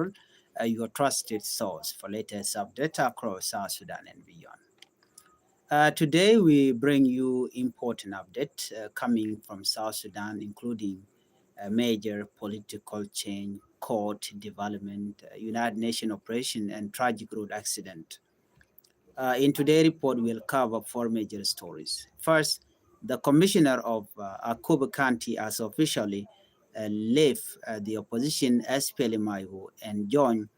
channel, your trusted source for latest updates across South Sudan and beyond. Today, we bring you important updates coming from South Sudan, including major political change, court development, United Nations operation, and tragic road accident. In today's report, we'll cover four major stories. First, the commissioner of Akobo County has officially left the opposition SPLM and joined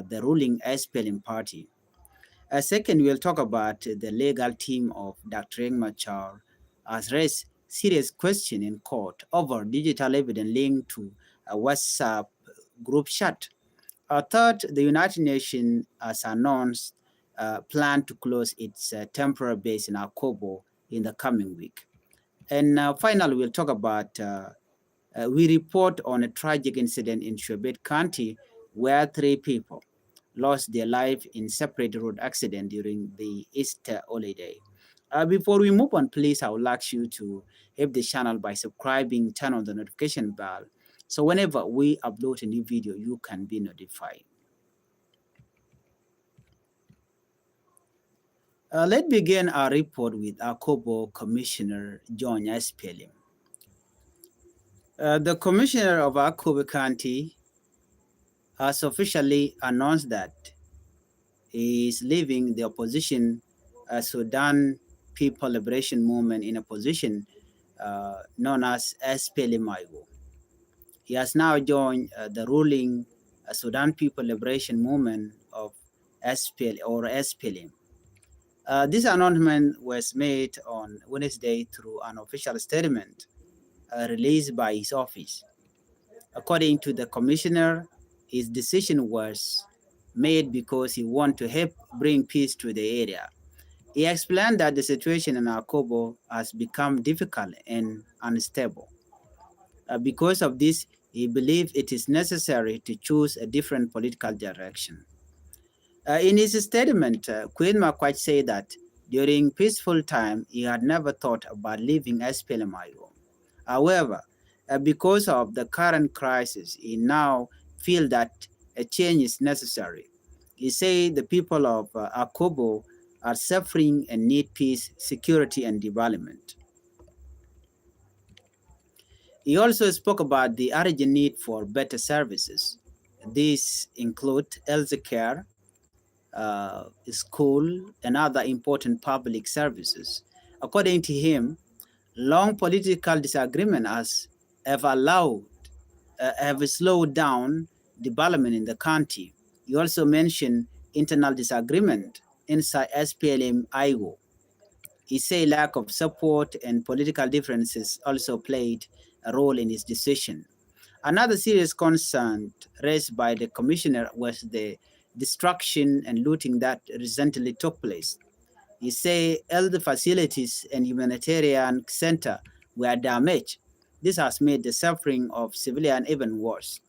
the ruling SPLM party. Second, we'll talk about the legal team of Dr. Machar has raised serious question in court over digital evidence linked to a WhatsApp group chat. Third, the United Nations has announced plan to close its temporary base in Akobo in the coming week. And finally, we'll talk about, we report on a tragic incident in Shobet County where 3 people lost their life in separate road accident during the Easter holiday. Before we move on, please, I would like you to help the channel by subscribing, turn on the notification bell, so whenever we upload a new video, you can be notified. Let's begin our report with Akobo Commissioner John SPLM. The Commissioner of Akobo County has officially announced that he is leaving the opposition Sudan People Liberation Movement in a position known as SPLM. He has now joined the ruling Sudan People Liberation Movement of SPLM. This announcement was made on Wednesday through an official statement released by his office. According to the commissioner, his decision was made because he wanted to help bring peace to the area. He explained that the situation in Akobo has become difficult and unstable. Because of this, he believes it is necessary to choose a different political direction. In his statement, Queen Makwach said that during peaceful time, he had never thought about leaving SPLM. However, because of the current crisis, he now feels that a change is necessary. He said the people of Akobo are suffering and need peace, security, and development. He also spoke about the urgent need for better services. These include health care, school, and other important public services. According to him, long political disagreement have slowed down development in the county. He also mentioned internal disagreement inside SPLM-IO. He said lack of support and political differences also played a role in his decision. Another serious concern raised by the commissioner was the destruction and looting that recently took place. He said health facilities and humanitarian center were damaged. This has made the suffering of civilians even worse.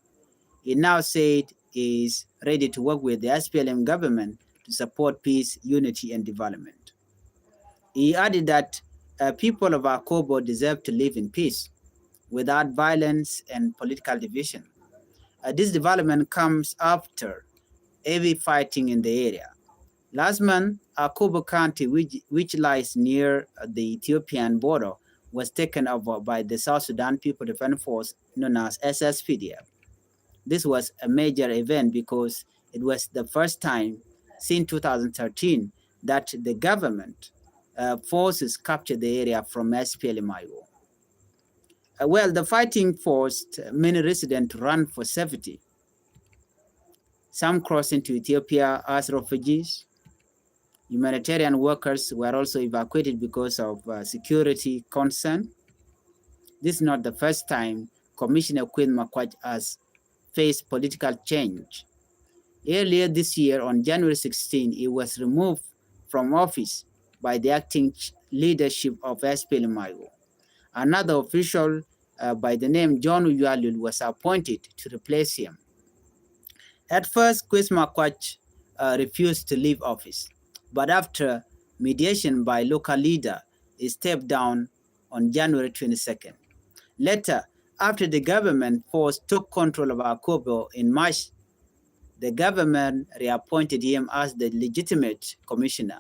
He now said he is ready to work with the SPLM government to support peace, unity, and development. He added that people of Akobo deserve to live in peace without violence and political division. This development comes after heavy fighting in the area. Last month, Akobo County, which lies near the Ethiopian border, was taken over by the South Sudan People Defense Force, known as SSPDF. This was a major event because it was the first time since 2013 that the government forces captured the area from SPLM-IO. Well, the fighting forced many residents to run for safety. Some crossed into Ethiopia as refugees. Humanitarian workers were also evacuated because of security concern. This is not the first time Commissioner Queen Makwach has faced political change. Earlier this year, on January 16, he was removed from office by the acting leadership of SPLM-IO. Another official by the name John Uyalul was appointed to replace him. At first, Queen Makwach refused to leave office, but after mediation by local leader, he stepped down on January 22nd. Later, after the government force took control of Akobo in March The government reappointed him as the legitimate commissioner.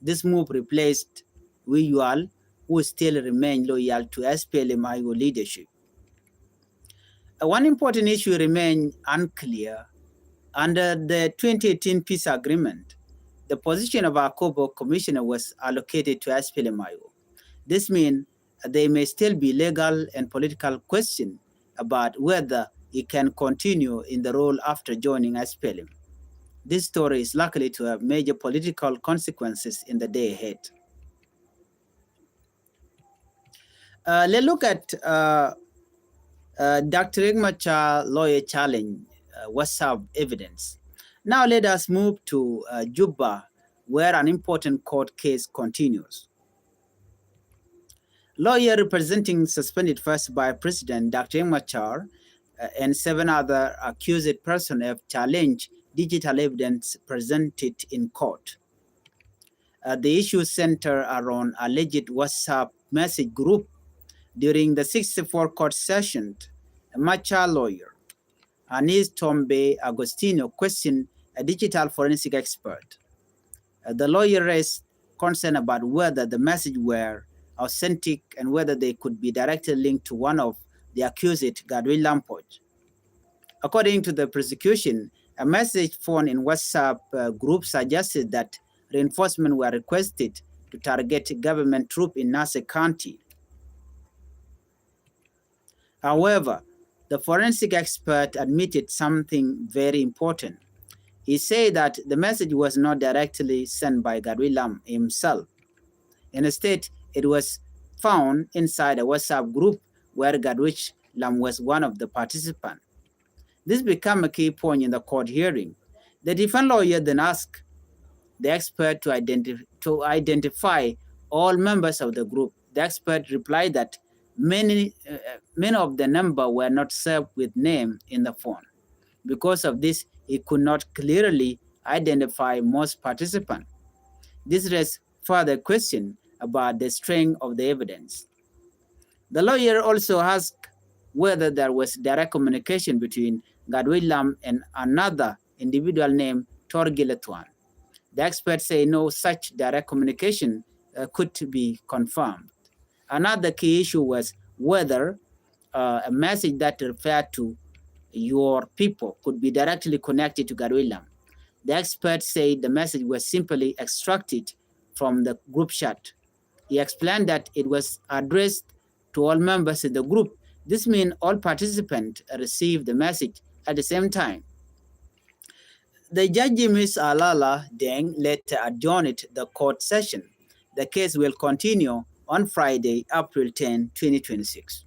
This move replaced Wiyual, who still remained loyal to SPLM-IO leadership. One important issue remained unclear. Under the 2018 peace agreement, the position of Akobo commissioner was allocated to SPLM-IO. This means there may still be legal and political questions about whether he can continue in the role after joining SPLM. This story is likely to have major political consequences in the day ahead. Let's look at Dr. Machar lawyer challenge WhatsApp evidence. Now let us move to Juba, where an important court case continues. Lawyer representing suspended first Vice President Dr. Machar and 7 other accused persons have challenged digital evidence presented in court. The issue center around alleged WhatsApp message group during the 64 court session. A Machar lawyer, Anis Tombe Agostino, questioned a digital forensic expert. The lawyer raised concern about whether the messages were authentic and whether they could be directly linked to one of the accused, Gadwi Lampoj. According to the prosecution, a message found in WhatsApp group suggested that reinforcements were requested to target government troops in Nasser County. However, the forensic expert admitted something very important. He said that the message was not directly sent by Gadwi Lam himself. Instead, it was found inside a WhatsApp group where Gadwi Lam was one of the participants. This became a key point in the court hearing. The defense lawyer then asked the expert to identify all members of the group. The expert replied that many of the numbers were not saved with name in the phone. Because of this, he could not clearly identify most participants. This raised further questions about the strength of the evidence. The lawyer also asked whether there was direct communication between Gadwi Lam and another individual named Torgiletuan. The experts say no such direct communication could be confirmed. Another key issue was whether a message that referred to your people could be directly connected to Gadwi Lam. The experts say the message was simply extracted from the group chat. He explained that it was addressed to all members in the group. This means all participants received the message at the same time. The judge, Ms. Alala Deng, later adjourned the court session. The case will continue on Friday, April 10, 2026.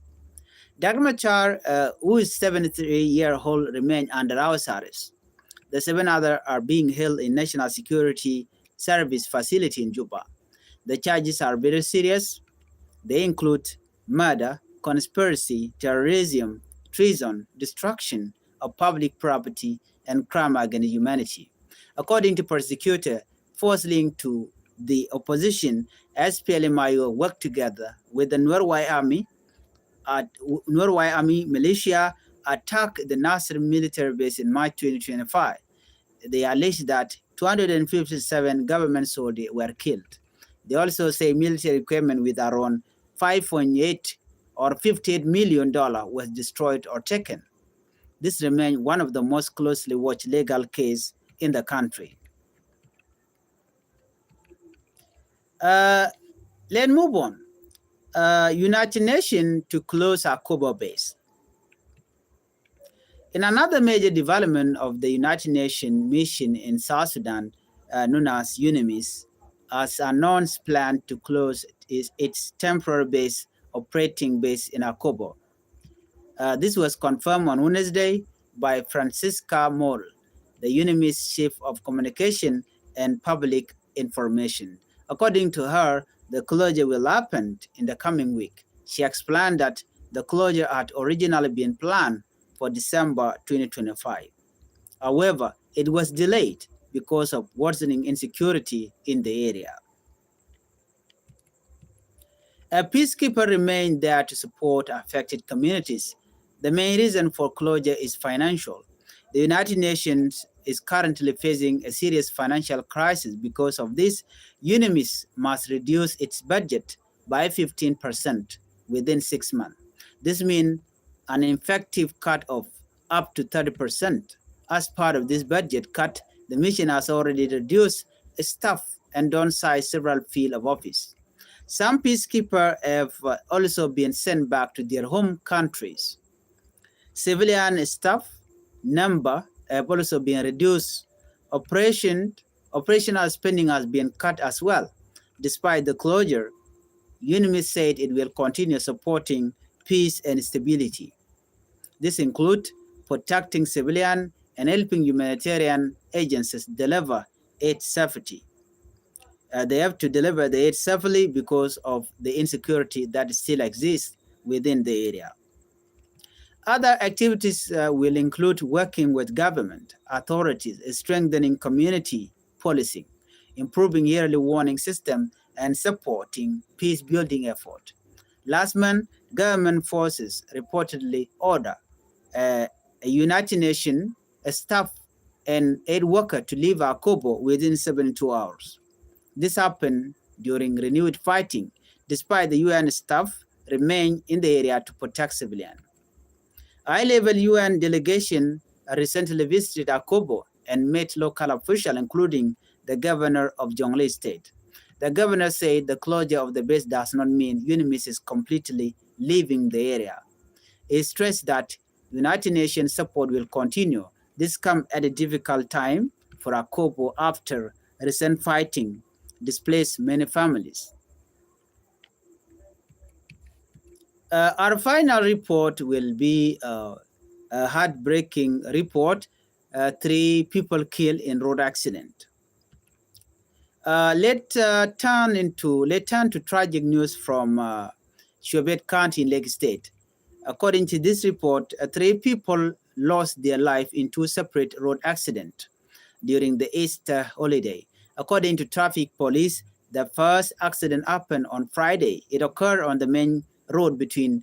Dr. Machar, who is 73-year-old, remains under house arrest. The 7 others are being held in National Security Service facility in Juba. The charges are very serious. They include murder, conspiracy, terrorism, treason, destruction of public property, and crime against humanity. According to prosecutor, force linked to the opposition, SPLM-IO worked together with the Norway Army militia attacked the Nasser military base in March 2025. They alleged that 257 government soldiers were killed. They also say military equipment with around 5.8 or $58 million was destroyed or taken. This remains one of the most closely watched legal cases in the country. Let's move on. United Nations to close Akobo base. In another major development of the United Nations mission in South Sudan, known as UNMISS, has announced plan to close its temporary operating base in Akobo. This was confirmed on Wednesday by Francisca Moll, the UNMISS Chief of Communication and Public Information. According to her, the closure will happen in the coming week. She explained that the closure had originally been planned for December 2025. However, it was delayed because of worsening insecurity in the area. A peacekeeper remained there to support affected communities. The main reason for closure is financial. The United Nations is currently facing a serious financial crisis. Because of this, UNMISS must reduce its budget by 15% within 6 months. This means an effective cut of up to 30%. As part of this budget cut, the mission has already reduced staff and downsized several field of office. Some peacekeepers have also been sent back to their home countries. Civilian staff number have also been reduced. Operational spending has been cut as well. Despite the closure, UNMISS said it will continue supporting peace and stability. This includes protecting civilians and helping humanitarian agencies deliver aid safely. They have to deliver the aid safely because of the insecurity that still exists within the area. Other activities will include working with government authorities, strengthening community policing, improving early warning system, and supporting peace-building effort. Last month, government forces reportedly ordered a United Nations staff and aid worker to leave Akobo within 72 hours. This happened during renewed fighting, despite the UN staff remain in the area to protect civilians. High-level UN delegation recently visited Akobo and met local officials, including the governor of Jonglei State. The governor said the closure of the base does not mean UNMISS is completely leaving the area. He stressed that United Nations support will continue. This comes at a difficult time for Akobo after recent fighting displaced many families. Our final report will be a heartbreaking report. 3 people killed in road accident. Let's turn to tragic news from Changfied County in Lake State. According to this report, 3 people lost their life in 2 separate road accidents during the Easter holiday. According to traffic police, the first accident happened on Friday. It occurred on the main road between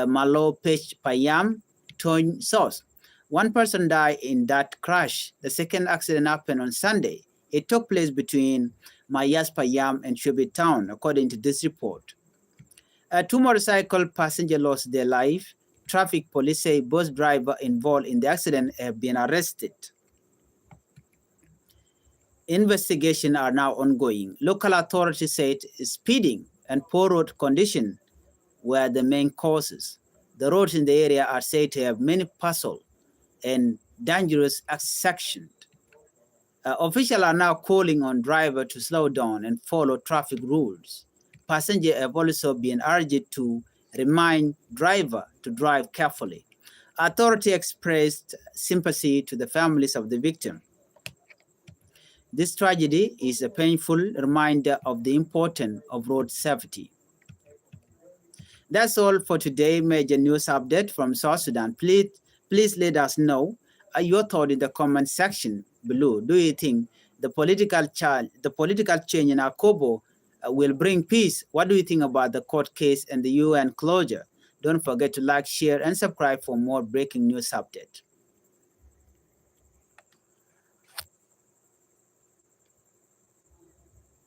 Malo Pech Payam, Tony South. 1 person died in that crash. The second accident happened on Sunday. It took place between Mayas Payam and Changfied Town, according to this report. 2 motorcycle passengers lost their life. Traffic police say bus driver involved in the accident have been arrested. Investigations are now ongoing. Local authorities said speeding and poor road conditions were the main causes. The roads in the area are said to have many potholes and dangerous sections. Officials are now calling on drivers to slow down and follow traffic rules. Passengers have also been urged to remind drivers to drive carefully. Authorities expressed sympathy to the families of the victims. This tragedy is a painful reminder of the importance of road safety. That's all for today. Major news update from South Sudan. Please let us know your thought in the comment section below. Do you think the political change in Akobo will bring peace? What do you think about the court case and the UN closure? Don't forget to like, share, and subscribe for more breaking news updates.